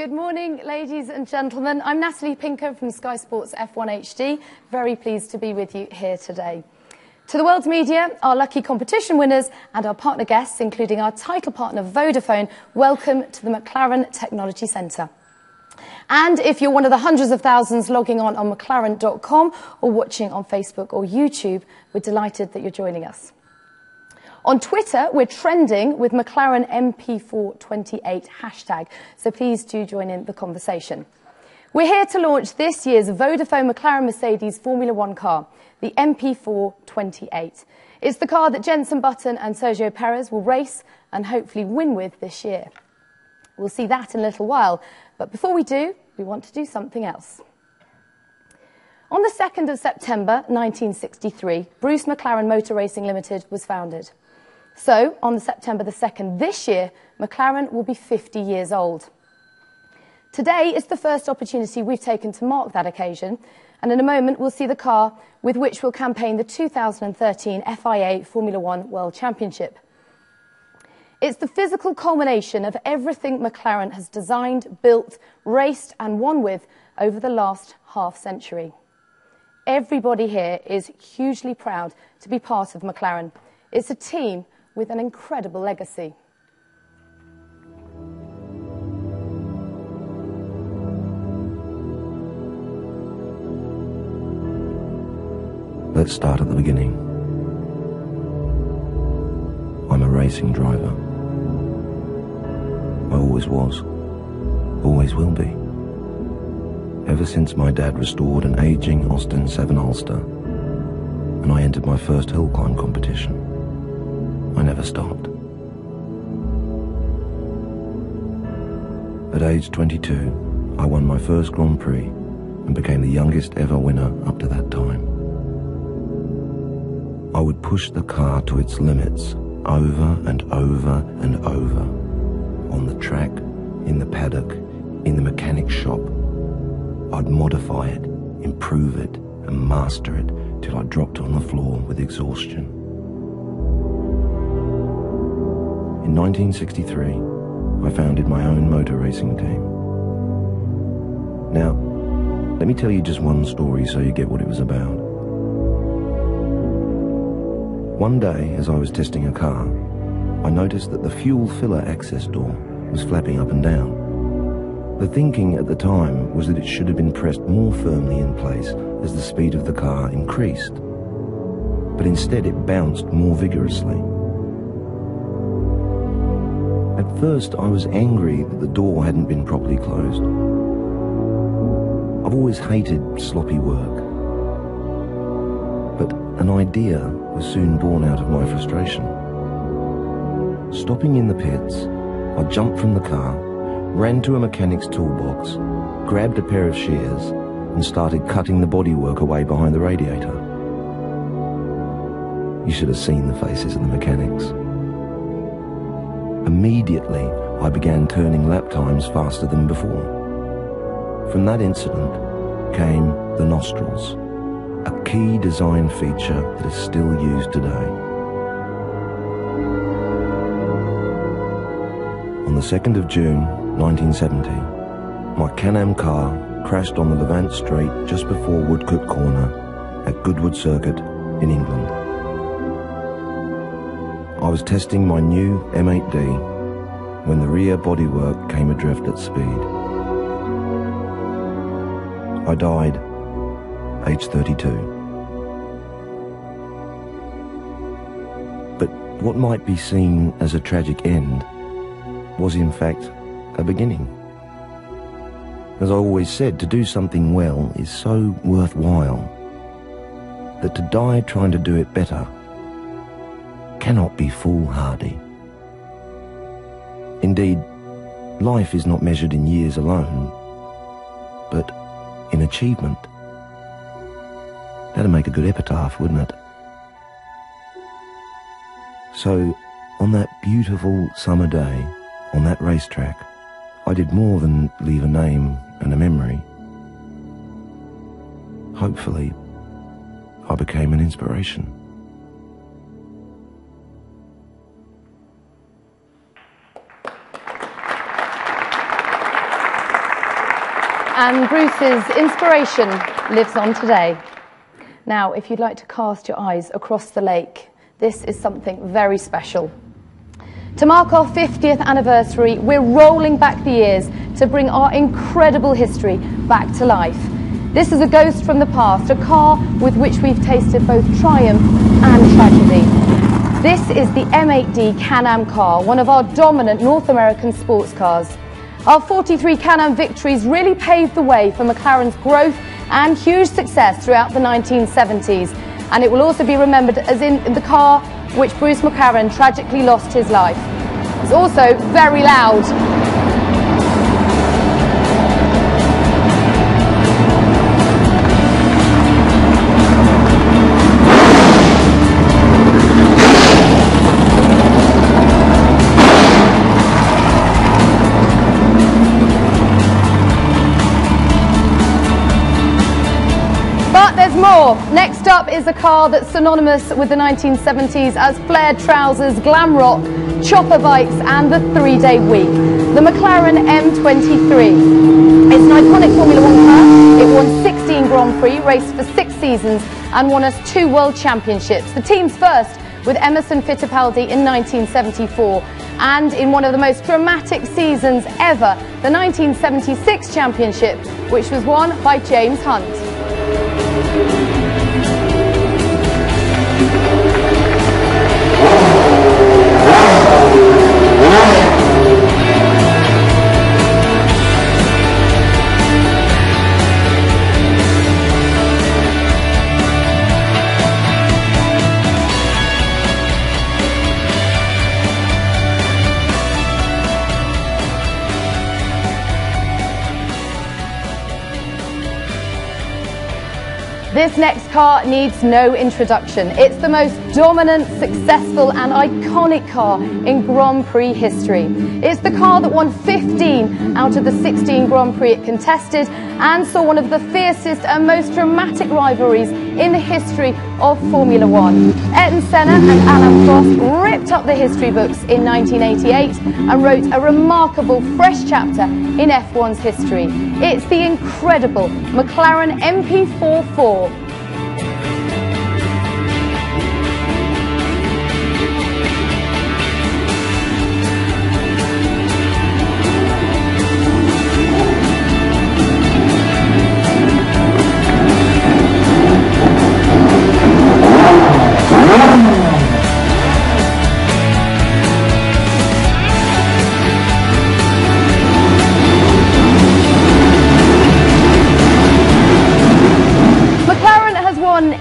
Good morning, ladies and gentlemen. I'm Natalie Pinker from Sky Sports F1 HD. Very pleased to be with you here today. To the world's media, our lucky competition winners and our partner guests, including our title partner Vodafone, welcome to the McLaren Technology Centre. And if you're one of the hundreds of thousands logging on mclaren.com or watching on Facebook or YouTube, we're delighted that you're joining us. On Twitter, we're trending with McLaren MP4-28 hashtag, so please do join in the conversation. We're here to launch this year's Vodafone Mclaren Mercedes Formula One car, the MP4-28. It's the car that Jenson Button and Sergio Perez will race and hopefully win with this year. We'll see that in a little while, but before we do, we want to do something else. On the 2nd of September 1963, Bruce McLaren Motor Racing Limited was founded. So, on September the 2nd this year, McLaren will be 50 years old. Today is the first opportunity we've taken to mark that occasion, and in a moment we'll see the car with which we'll campaign the 2013 FIA Formula One World Championship. It's the physical culmination of everything McLaren has designed, built, raced and won with over the last half-century. Everybody here is hugely proud to be part of McLaren. It's a team with an incredible legacy. Let's start at the beginning. I'm a racing driver. I always was, always will be. Ever since my dad restored an aging Austin 7 Ulster and I entered my first hill climb competition, I never stopped. At age 22, I won my first Grand Prix and became the youngest ever winner up to that time. I would push the car to its limits over and over and over. On the track, in the paddock, in the mechanic's shop. I'd modify it, improve it and master it till I dropped on the floor with exhaustion. In 1963, I founded my own motor racing team. Now, let me tell you just one story so you get what it was about. One day, as I was testing a car, I noticed that the fuel filler access door was flapping up and down. The thinking at the time was that it should have been pressed more firmly in place as the speed of the car increased. But instead it bounced more vigorously. At first I was angry that the door hadn't been properly closed. I've always hated sloppy work. But an idea was soon born out of my frustration. Stopping in the pits, I jumped from the car, ran to a mechanic's toolbox, grabbed a pair of shears and started cutting the bodywork away behind the radiator. You should have seen the faces of the mechanics. Immediately, I began turning lap times faster than before. From that incident came the nostrils, a key design feature that is still used today. On the 2nd of June 1970, my Can-Am car crashed on the Levant Street just before Woodcote Corner at Goodwood Circuit in England. I was testing my new M8D when the rear bodywork came adrift at speed. I died, aged 32. But what might be seen as a tragic end was in fact a beginning. As I always said, to do something well is so worthwhile that to die trying to do it better cannot be foolhardy. Indeed, life is not measured in years alone, but in achievement. That'd make a good epitaph, wouldn't it? So, on that beautiful summer day, on that racetrack, I did more than leave a name and a memory. Hopefully, I became an inspiration. And Bruce's inspiration lives on today. Now, if you'd like to cast your eyes across the lake, this is something very special. To mark our 50th anniversary, we're rolling back the years to bring our incredible history back to life. This is a ghost from the past, a car with which we've tasted both triumph and tragedy. This is the M8D Can-Am car, one of our dominant North American sports cars. Our 43 Can-Am victories really paved the way for McLaren's growth and huge success throughout the 1970s. And it will also be remembered as in the car which Bruce McLaren tragically lost his life. It's also very loud. More. Next up is a car that's synonymous with the 1970s as flared trousers, glam rock, chopper bikes and the 3-day week. The McLaren M23. It's an iconic Formula 1 car. It won 16 Grand Prix, raced for 6 seasons and won us 2 World Championships. The team's first with Emerson Fittipaldi in 1974 and in one of the most dramatic seasons ever, the 1976 Championship, which was won by James Hunt. This next car needs no introduction. It's the most dominant, successful and iconic car in Grand Prix history. It's the car that won 15 out of the 16 Grand Prix it contested and saw one of the fiercest and most dramatic rivalries in the history of Formula 1. Ayrton Senna and Alain Prost ripped up the history books in 1988 and wrote a remarkable fresh chapter in F1's history. It's the incredible McLaren MP4-28.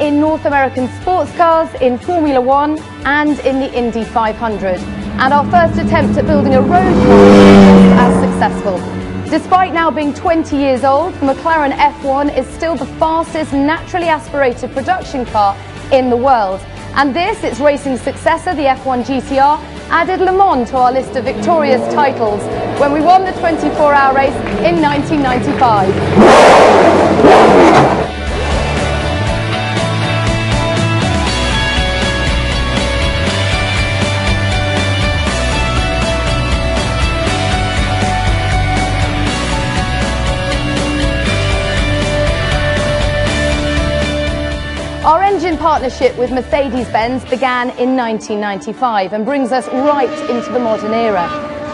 In North American sports cars, in Formula 1 and in the Indy 500. And our first attempt at building a road car was as successful. Despite now being 20 years old, the McLaren F1 is still the fastest naturally aspirated production car in the world. And this, its racing successor, the F1 GTR, added Le Mans to our list of victorious titles when we won the 24-hour race in 1995. Our engine partnership with Mercedes-Benz began in 1995 and brings us right into the modern era.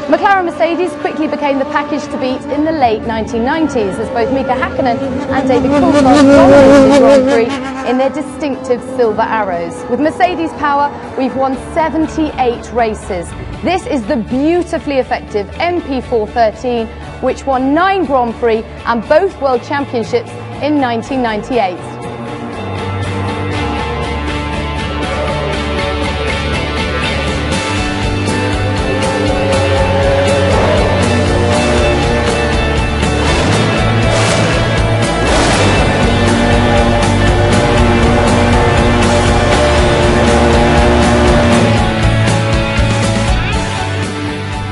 McLaren Mercedes quickly became the package to beat in the late 1990s as both Mika Häkkinen and David Coulthard dominated the Grand Prix in their distinctive silver arrows. With Mercedes power, we've won 78 races. This is the beautifully effective MP4-28, which won 9 Grand Prix and both World Championships in 1998.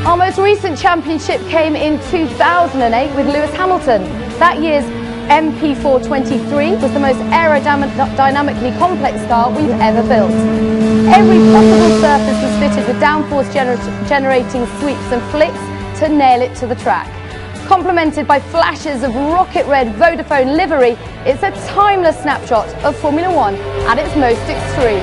Our most recent championship came in 2008 with Lewis Hamilton. That year's MP4-23 was the most aerodynamically complex car we've ever built. Every possible surface was fitted with downforce generating sweeps and flicks to nail it to the track. Complemented by flashes of rocket red Vodafone livery, it's a timeless snapshot of Formula One at its most extreme.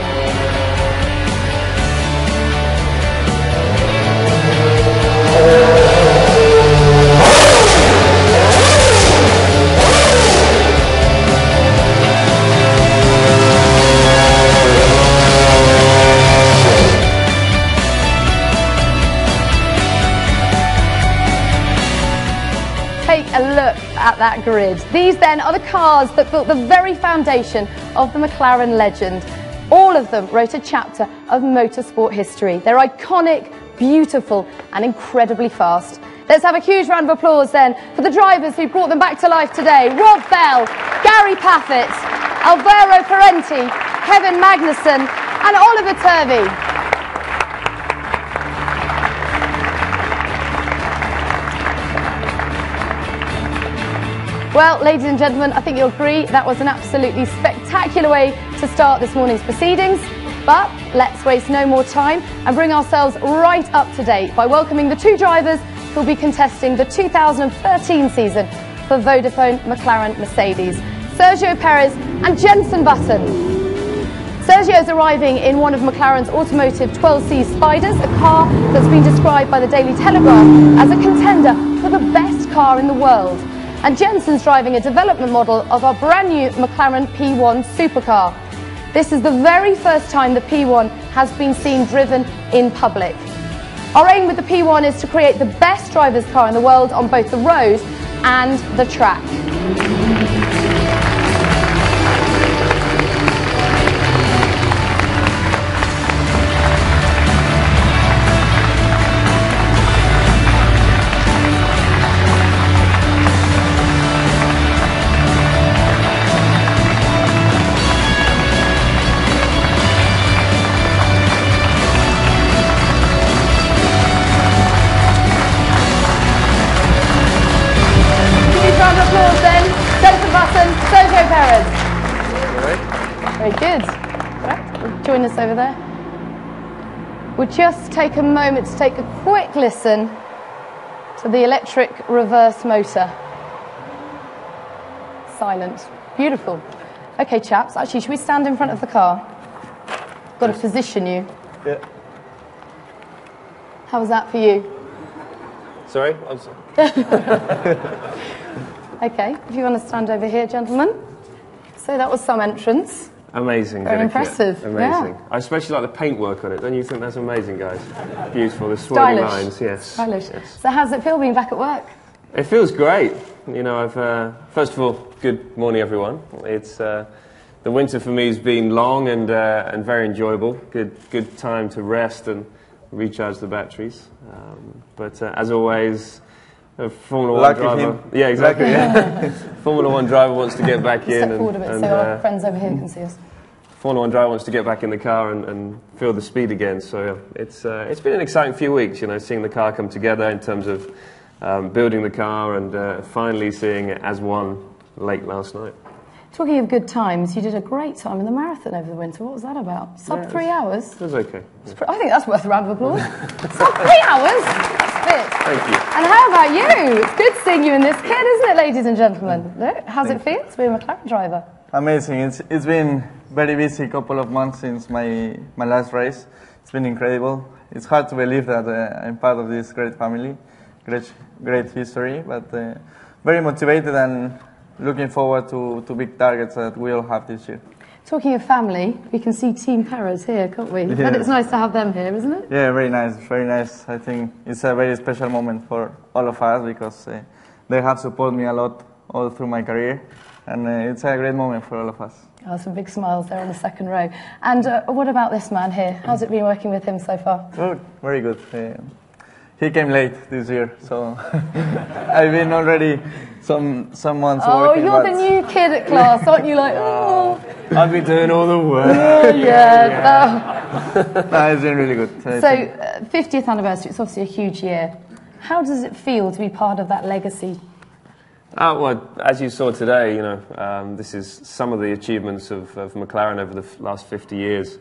Take a look at that grid. These then are the cars that built the very foundation of the McLaren legend. All of them wrote a chapter of motorsport history. They're iconic, beautiful and incredibly fast. Let's have a huge round of applause then for the drivers who brought them back to life today. Rob Bell, Gary Paffett, Alvaro Parenti, Kevin Magnussen and Oliver Turvey. Well, ladies and gentlemen, I think you'll agree that was an absolutely spectacular way to start this morning's proceedings. But let's waste no more time and bring ourselves right up to date by welcoming the two drivers who'll be contesting the 2013 season for Vodafone Mclaren Mercedes, Sergio Perez and Jenson Button. Sergio's arriving in one of McLaren's automotive 12C Spiders, a car that's been described by the Daily Telegraph as a contender for the best car in the world. And Jenson's driving a development model of our brand new McLaren P1 supercar. This is the very first time the P1 has been seen driven in public. Our aim with the P1 is to create the best driver's car in the world on both the road and the track. Sergio Perez. Very good. Right, join us over there. We'll just take a moment to take a quick listen to the electric reverse motor. Silent. Beautiful. Okay, chaps, actually, should we stand in front of the car? Got to position you. Yeah. How was that for you? Sorry? Okay, if you want to stand over here, gentlemen. So that was some entrance. Amazing. Very impressive. Amazing. Yeah. I especially like the paintwork on it. Don't you think that's amazing, guys? Beautiful. The swirling lines, yes. Stylish. Yes. So how's it feel being back at work? It feels great. You know, first of all, good morning, everyone. It's the winter for me has been long and very enjoyable. Good time to rest and recharge the batteries. But as always, a Formula One driver. Yeah, exactly. Yeah. Formula One driver wants to get back in. Step forward a bit so our friends over here can see us. Formula One driver wants to get back in the car and feel the speed again. So it's been an exciting few weeks. You know, seeing the car come together in terms of building the car and finally seeing it as one late last night. Talking of good times, you did a great time in the marathon over the winter. What was that about? Sub 3 hours? It was okay. I think that's worth a round of applause. Sub 3 hours? That's fit. Thank you. And how about you? It's good seeing you in this kit, isn't it, ladies and gentlemen? How's it feel to be a McLaren driver? Amazing. It's been very busy couple of months since my last race. It's been incredible. It's hard to believe that I'm part of this great family, great history, but very motivated and looking forward to big targets that we all have this year. Talking of family, we can see Team Perez here, can't we? Yeah. And it's nice to have them here, isn't it? Yeah, very nice, very nice. I think it's a very special moment for all of us because they have supported me a lot all through my career, and it's a great moment for all of us. Oh, some big smiles there on the second row. And what about this man here? How's it been working with him so far? Good, very good. He came late this year, so I've been already some months working. Oh, you're the new kid at class, aren't you? Like, oh. I've been doing all the work. Yeah. No, it's been really good. So, 50th anniversary, it's obviously a huge year. How does it feel to be part of that legacy? Well, as you saw today, you know, this is some of the achievements of McLaren over the last 50 years.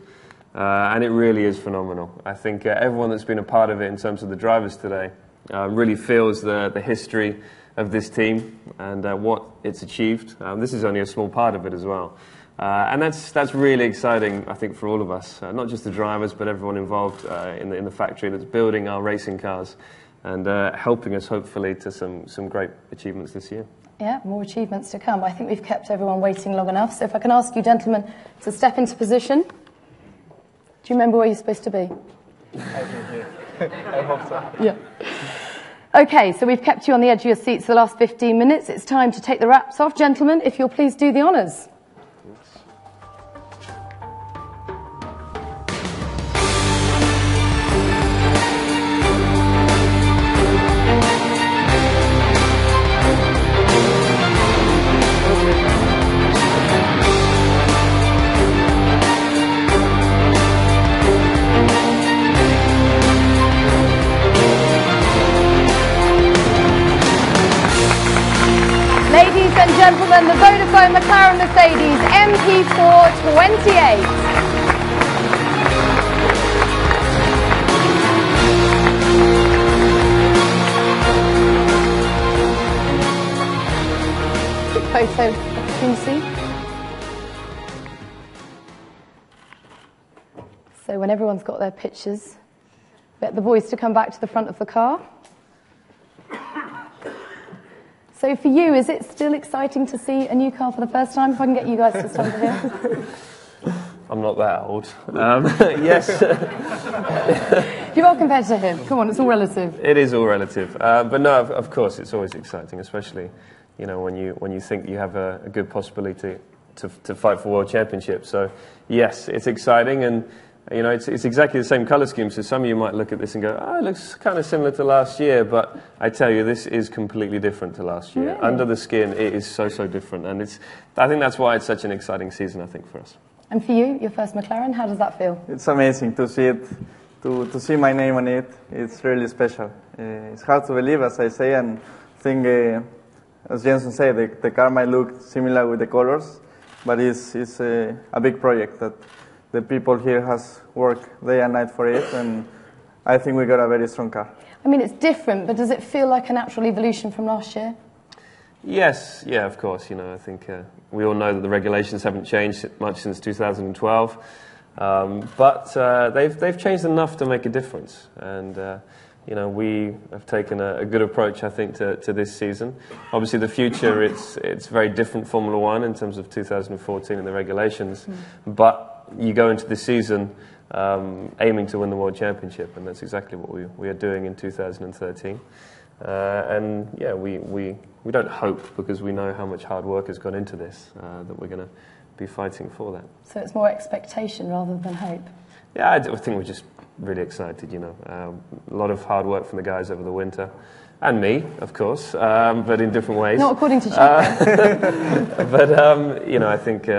And it really is phenomenal. I think everyone that's been a part of it in terms of the drivers today really feels the history of this team and what it's achieved. This is only a small part of it as well. And that's really exciting, I think, for all of us. Not just the drivers, but everyone involved in the factory that's building our racing cars and helping us, hopefully, to some great achievements this year. Yeah, more achievements to come. I think we've kept everyone waiting long enough. So if I can ask you, gentlemen, to step into position. Do you remember where you're supposed to be? I think here. I hope so. Yeah. Okay, so we've kept you on the edge of your seats for the last 15 minutes. It's time to take the wraps off. Gentlemen, if you'll please do the honours. Ladies and gentlemen, the Vodafone Mclaren Mercedes MP4-28. Quick photo opportunity. So when everyone's got their pictures, get the boys to come back to the front of the car. So for you, is it still exciting to see a new car for the first time? If I can get you guys to stand here. I'm not that old. Yes. You are compared to him. Come on, it's all relative. It is all relative. But no, of course, it's always exciting, especially, you know, when you think you have a good possibility to fight for World Championships. So, yes, it's exciting, and you know, it's exactly the same colour scheme, so some of you might look at this and go, oh, it looks kind of similar to last year, but I tell you, this is completely different to last year. Really? Under the skin, it is so different, and I think that's why it's such an exciting season, I think, for us. And for you, your first McLaren, how does that feel? It's amazing to see it, to see my name on it. It's really special. It's hard to believe, as I say, and I think, as Jensen said, the car might look similar with the colors, but it's a big project that the people here has worked day and night for it, and I think we got a very strong car. I mean, it's different, but does it feel like a natural evolution from last year? Yes, yeah, of course. You know, I think we all know that the regulations haven't changed much since 2012, but they've changed enough to make a difference. And you know, we have taken a good approach, I think, to this season. Obviously, the future it's very different Formula One in terms of 2014 and the regulations, but you go into this season aiming to win the World Championship, and that's exactly what we are doing in 2013. And yeah, we don't hope, because we know how much hard work has gone into this, that we're going to be fighting for that. So it's more expectation rather than hope? Yeah, I think we're just really excited, you know. A lot of hard work from the guys over the winter. And me, of course, but in different ways. Not according to Checo. But, you know, I think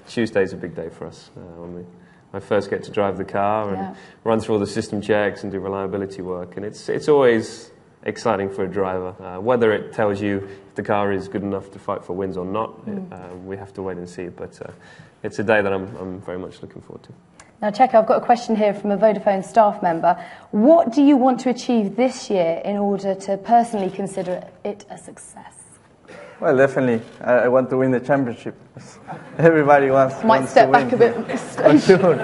Tuesday's a big day for us. When I first get to drive the car and run through all the system checks and do reliability work. And it's always exciting for a driver. Whether it tells you if the car is good enough to fight for wins or not, we have to wait and see. But it's a day that I'm very much looking forward to. Now, Checo, I've got a question here from a Vodafone staff member. What do you want to achieve this year in order to personally consider it a success? Well, definitely. I want to win the championship. Everybody wants step to back win. a bit at this stage. Sure.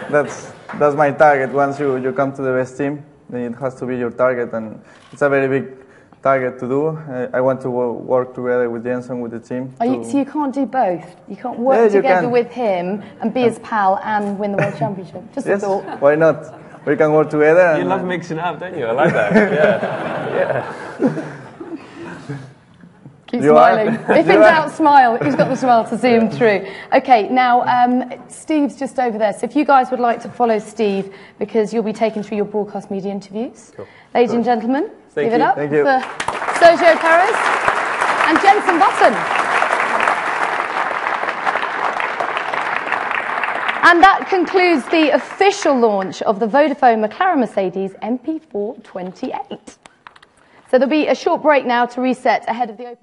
That's my target. Once you come to the best team, then it has to be your target, and it's a very big target to do. I want to work together with Jensen, with the team. So you can't do both? You can't work together with him and be his pal and win the World Championship? Just a thought. Why not? We can work together. You love mixing up, don't you? I like that. Yeah. Keep smiling. If in doubt, smile. He's got the smile to see him through. Okay, now Steve's just over there. So if you guys would like to follow Steve, because you'll be taken through your broadcast media interviews. Cool. Ladies and gentlemen, give it up for Sergio Perez and Jensen Button. And that concludes the official launch of the Vodafone Mclaren Mercedes MP4-28. So there'll be a short break now to reset ahead of the open